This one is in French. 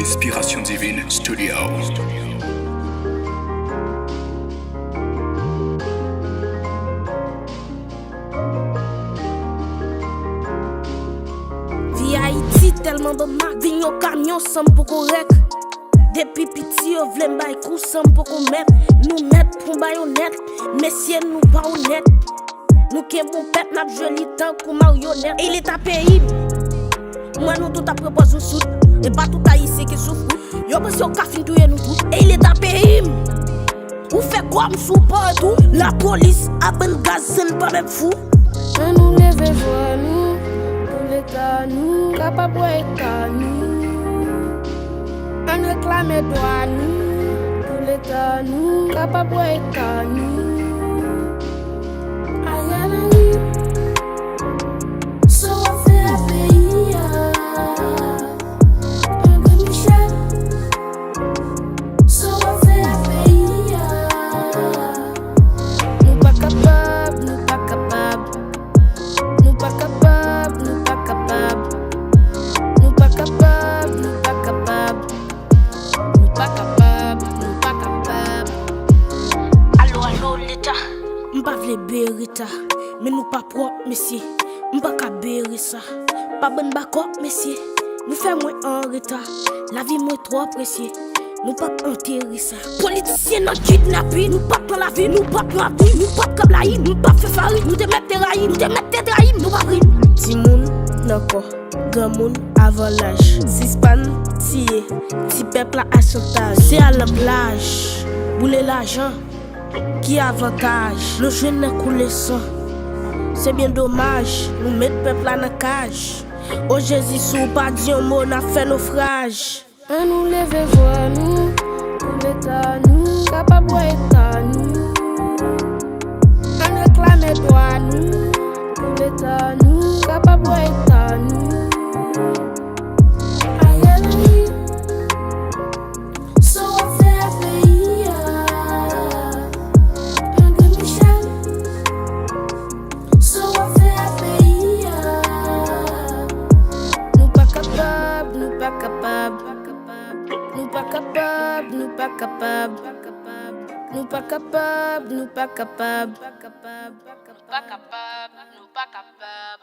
Inspiration Divine Studio. Vie Haïti tellement bon mak, vin yo camion sans pour correct. Depuis petit yo vle m'bay kou sans pour qu'on met. Nous met pour baïonnette, messieurs nous pas honnête. Nous qui bon pep n'a joli tant comme marionnette. Il est à pays. Moi nous tout a propose sous et pas tout haïtien qui souffre. Yo pense yo ka fin touyer nous tout. Et il est à pays. Ou fait comme sous partout. La police a ben gaz pas même fou. On nous lève voir nous, pour l'État nous, capable d'être nous. On réclame droit nous, pour l'État nous, capable d'être nous. Aïe aïe, so on fait un pays, André Michel. So on fait un pays, nous pas capables, nous pas capables. Nous pas capables, nous pas capables. Nous pas capables, nous pas capables. Nous pas capables, nous pas capables. Allô l'État, m'pa vle berita, mais nous pas propre monsieur, m'pa ka bérer ça. Pas bonne bakop monsieur, nous fait moins en retard, la vie moins trop appréciée. Nous pas enterrer ça. Politiciens non kidnappés, nous pas prendre la vie, nous pas prendre la vie, nous pas comme la nous pas faire farine, nous te mettre raïm, nous te mettre raïm, nous pas pris. Ti moun nako, grand moun avant l'âge. Sispan tié, ti peuple à chantage. C'est à la plage, boule l'argent, qui avantage. Nos jeunes n'a coulé sang, c'est bien dommage. Nous mettre peuple à la cage. Oh Jésus, sous pas dit un mot, n'a fait naufrage. On nous lève voir nous, pour l'État nous, capable d'être nous. On réclame droit nous, pour l'État nous, capable d'être nous. Aïe aïe, so on fait un pays, André Michel. So on fait un pays, nous pas capables, nous pas capables. Nous pas capables, nous pas capables. Nous pas capables, nous pas capables. Nous pas capables, nous pas capables.